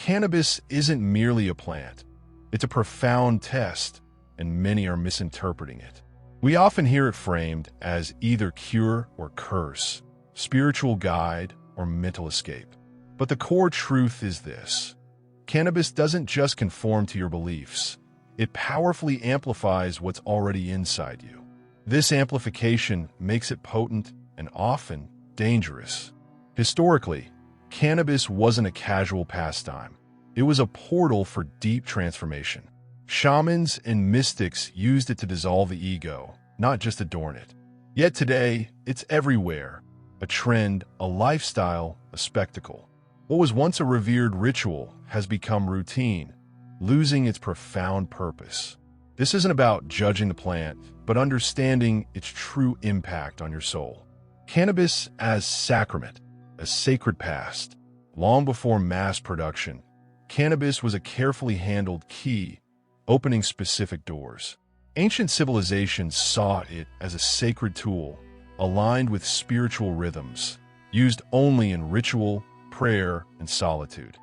Cannabis isn't merely a plant. It's a profound test, and many are misinterpreting it. We often hear it framed as either cure or curse, spiritual guide or mental escape. But the core truth is this: cannabis doesn't just conform to your beliefs. It powerfully amplifies what's already inside you. This amplification makes it potent and often dangerous. Historically, cannabis wasn't a casual pastime. It was a portal for deep transformation. Shamans and mystics used it to dissolve the ego, not just adorn it. Yet today, it's everywhere. A trend, a lifestyle, a spectacle. What was once a revered ritual has become routine, losing its profound purpose. This isn't about judging the plant, but understanding its true impact on your soul. Cannabis as sacrament, a sacred past. Long before mass production, cannabis was a carefully handled key, opening specific doors. Ancient civilizations saw it as a sacred tool, aligned with spiritual rhythms, used only in ritual, prayer, and solitude.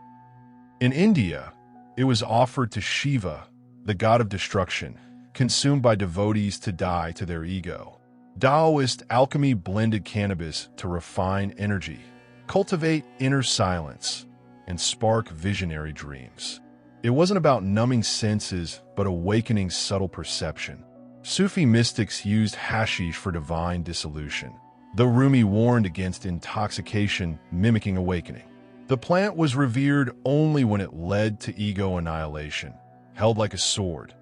In India, it was offered to Shiva, the god of destruction, consumed by devotees to die to their ego. Daoist alchemy blended cannabis to refine energy, cultivate inner silence, and spark visionary dreams. It wasn't about numbing senses, but awakening subtle perception. Sufi mystics used hashish for divine dissolution. The Rumi warned against intoxication mimicking awakening. The plant was revered only when it led to ego annihilation, held like a sword,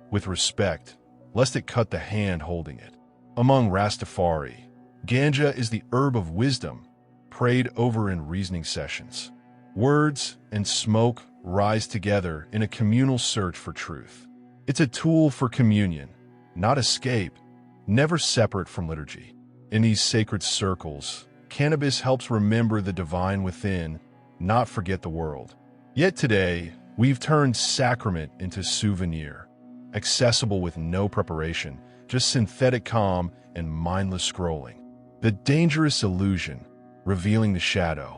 with respect, lest it cut the hand holding it. Among Rastafari, ganja is the herb of wisdom, prayed over in reasoning sessions. Words and smoke rise together in a communal search for truth. It's a tool for communion, not escape, never separate from liturgy. In these sacred circles, cannabis helps remember the divine within, not forget the world. Yet today, we've turned sacrament into souvenir, accessible with no preparation, just synthetic calm and mindless scrolling. The dangerous illusion, revealing the shadow.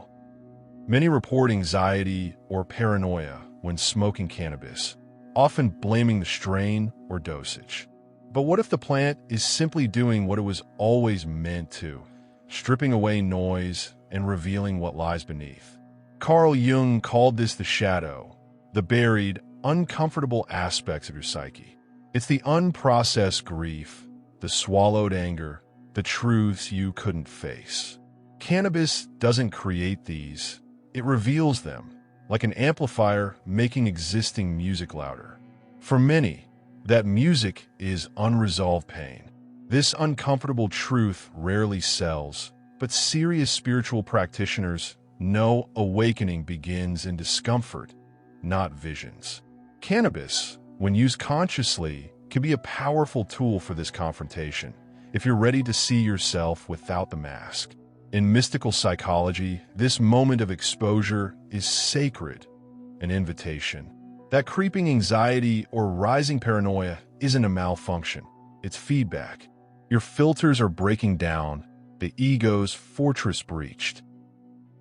Many report anxiety or paranoia when smoking cannabis, often blaming the strain or dosage. But what if the plant is simply doing what it was always meant to, stripping away noise and revealing what lies beneath? Carl Jung called this the shadow, the buried, uncomfortable aspects of your psyche. It's the unprocessed grief, the swallowed anger, the truths you couldn't face. Cannabis doesn't create these, it reveals them, like an amplifier making existing music louder. For many, that music is unresolved pain. This uncomfortable truth rarely sells, but serious spiritual practitioners know awakening begins in discomfort, not visions. Cannabis, when used consciously, can be a powerful tool for this confrontation, if you're ready to see yourself without the mask. In mystical psychology, this moment of exposure is sacred, an invitation. That creeping anxiety or rising paranoia isn't a malfunction, it's feedback. Your filters are breaking down, the ego's fortress breached.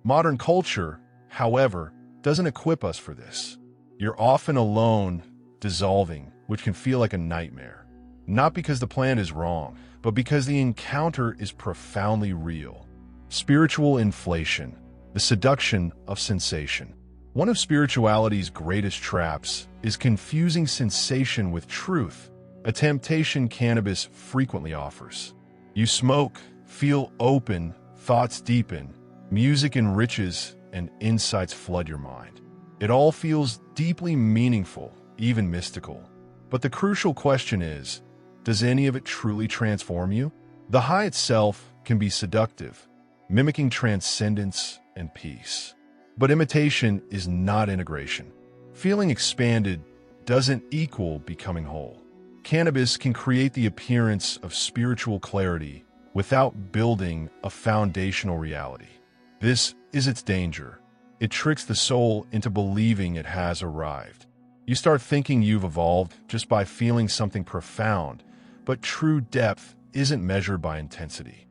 Modern culture, however, doesn't equip us for this. You're often alone, dissolving, which can feel like a nightmare. Not because the plan is wrong, but because the encounter is profoundly real. Spiritual inflation, the seduction of sensation. One of spirituality's greatest traps is confusing sensation with truth, a temptation cannabis frequently offers. You smoke, feel open, thoughts deepen, music enriches, and insights flood your mind. It all feels deeply meaningful, even mystical. But the crucial question is, does any of it truly transform you? The high itself can be seductive, mimicking transcendence and peace. But imitation is not integration. Feeling expanded doesn't equal becoming whole. Cannabis can create the appearance of spiritual clarity without building a foundational reality. This is its danger. It tricks the soul into believing it has arrived. You start thinking you've evolved just by feeling something profound, but true depth isn't measured by intensity.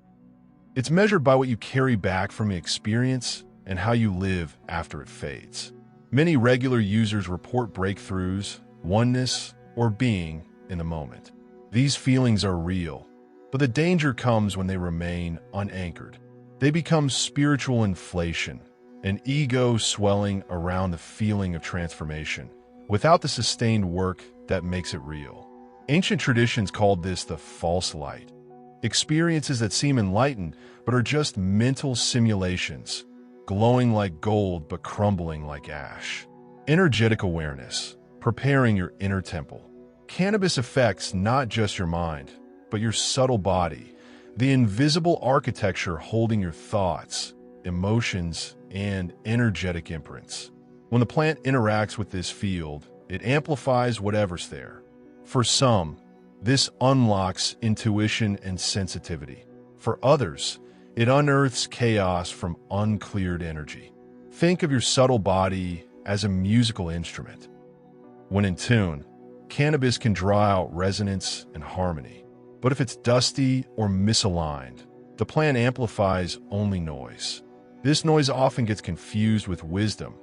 It's measured by what you carry back from the experience and how you live after it fades. Many regular users report breakthroughs, oneness, or being in the moment. These feelings are real, but the danger comes when they remain unanchored. They become spiritual inflation, an ego swelling around the feeling of transformation, without the sustained work that makes it real. Ancient traditions called this the false light, experiences that seem enlightened but are just mental simulations, glowing like gold but crumbling like ash. Energetic awareness, preparing your inner temple. Cannabis affects not just your mind, but your subtle body, the invisible architecture holding your thoughts, emotions, and energetic imprints. When the plant interacts with this field, it amplifies whatever's there. For some, this unlocks intuition and sensitivity. For others, it unearths chaos from uncleared energy. Think of your subtle body as a musical instrument. When in tune, cannabis can draw out resonance and harmony. But if it's dusty or misaligned, the plant amplifies only noise. This noise often gets confused with wisdom.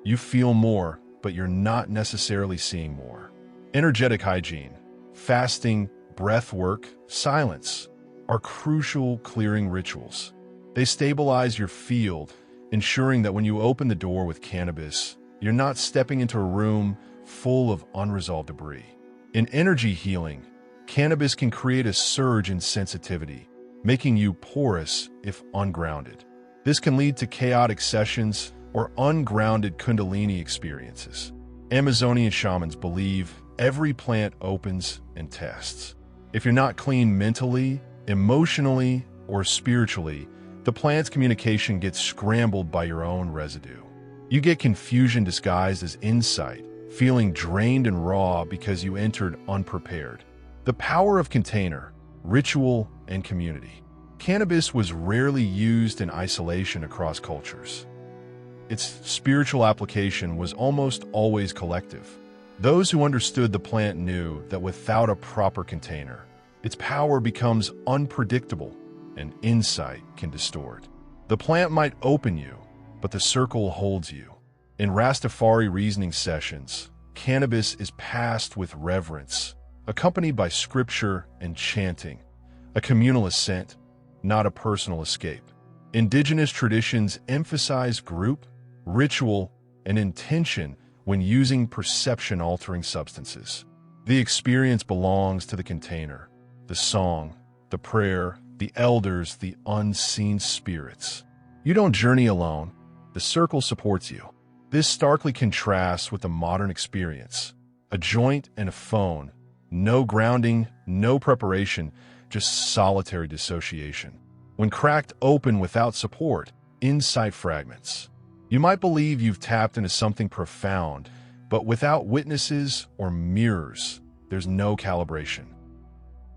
You feel more, but you're not necessarily seeing more. Energetic hygiene, fasting, breath work, silence are crucial clearing rituals. They stabilize your field, ensuring that when you open the door with cannabis, you're not stepping into a room full of unresolved debris. In energy healing, cannabis can create a surge in sensitivity, making you porous if ungrounded. This can lead to chaotic sessions or ungrounded kundalini experiences. Amazonian shamans believe every plant opens and tests. If you're not clean mentally, emotionally, or spiritually, the plant's communication gets scrambled by your own residue. You get confusion disguised as insight, feeling drained and raw because you entered unprepared. The power of container, ritual, and community. Cannabis was rarely used in isolation across cultures. Its spiritual application was almost always collective. Those who understood the plant knew that without a proper container, its power becomes unpredictable and insight can distort. The plant might open you, but the circle holds you. In Rastafari reasoning sessions, cannabis is passed with reverence, accompanied by scripture and chanting, a communal ascent, not a personal escape. Indigenous traditions emphasize group, ritual, and intention when using perception-altering substances. The experience belongs to the container, the song, the prayer, the elders, the unseen spirits. You don't journey alone. The circle supports you. This starkly contrasts with the modern experience. A joint and a phone. No grounding, no preparation, just solitary dissociation. When cracked open without support, insight fragments. You might believe you've tapped into something profound, but without witnesses or mirrors, there's no calibration.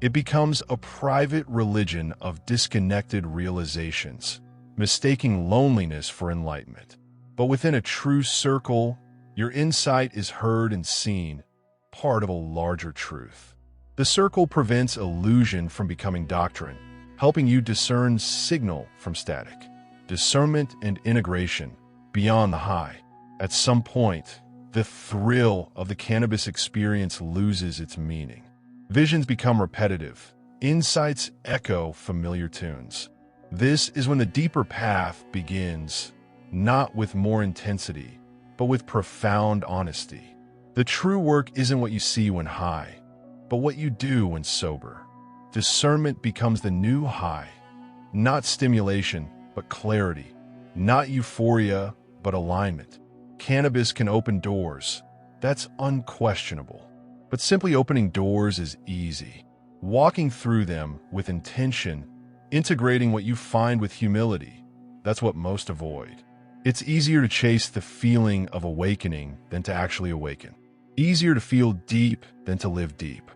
It becomes a private religion of disconnected realizations, mistaking loneliness for enlightenment. But within a true circle, your insight is heard and seen, part of a larger truth. The circle prevents illusion from becoming doctrine, helping you discern signal from static, discernment and integration beyond the high. At some point, the thrill of the cannabis experience loses its meaning. Visions become repetitive. Insights echo familiar tunes. This is when the deeper path begins, not with more intensity, but with profound honesty. The true work isn't what you see when high, but what you do when sober. Discernment becomes the new high. Not stimulation, but clarity. Not euphoria, but alignment. Cannabis can open doors. That's unquestionable. But simply opening doors is easy. Walking through them with intention, integrating what you find with humility, that's what most avoid. It's easier to chase the feeling of awakening than to actually awaken. Easier to feel deep than to live deep.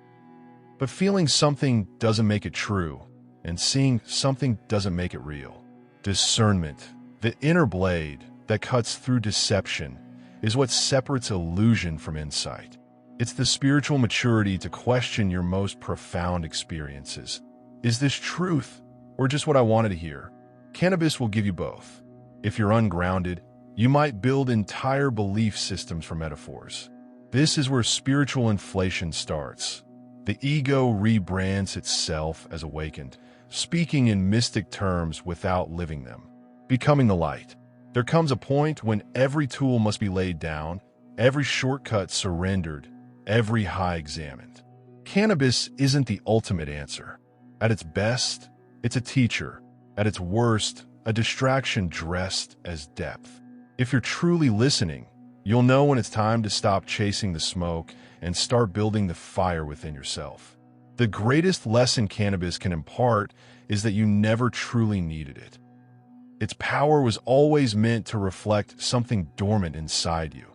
But feeling something doesn't make it true, and seeing something doesn't make it real. Discernment, the inner blade that cuts through deception, is what separates illusion from insight. It's the spiritual maturity to question your most profound experiences. Is this truth, or just what I wanted to hear? Cannabis will give you both. If you're ungrounded, You might build entire belief systems from metaphors. This is where spiritual inflation starts. The ego rebrands itself as awakened, speaking in mystic terms without living them, becoming the light. There comes a point when every tool must be laid down, every shortcut surrendered, every high examined. Cannabis isn't the ultimate answer. At its best, it's a teacher. At its worst, a distraction dressed as depth. If you're truly listening, you'll know when it's time to stop chasing the smoke and start building the fire within yourself. The greatest lesson cannabis can impart is that you never truly needed it. Its power was always meant to reflect something dormant inside you.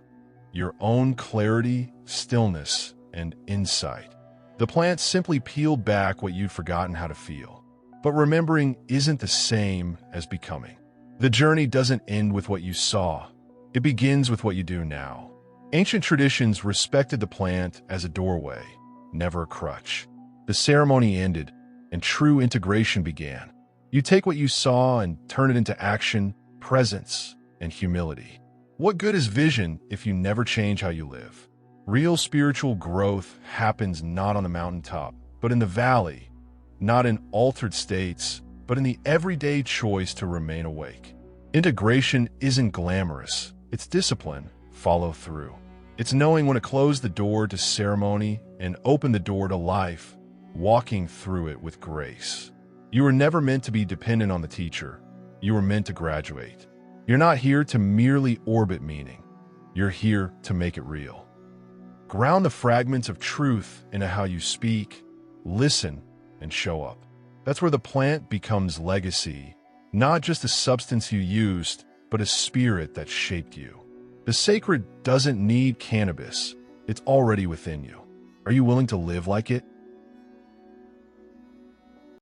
Your own clarity, stillness, and insight. The plant simply peeled back what you'd forgotten how to feel. But remembering isn't the same as becoming. The journey doesn't end with what you saw. It begins with what you do now. Ancient traditions respected the plant as a doorway, never a crutch. The ceremony ended, and true integration began. You take what you saw and turn it into action, presence, and humility. What good is vision if you never change how you live? Real spiritual growth happens not on the mountaintop, but in the valley, not in altered states, but in the everyday choice to remain awake. Integration isn't glamorous. It's discipline, follow through. It's knowing when to close the door to ceremony and open the door to life, walking through it with grace. You were never meant to be dependent on the teacher. You were meant to graduate. You're not here to merely orbit meaning. You're here to make it real. Ground the fragments of truth into how you speak, listen, and show up. That's where the plant becomes legacy, not just a substance you used, but a spirit that shaped you. The sacred doesn't need cannabis. It's already within you. Are you willing to live like it?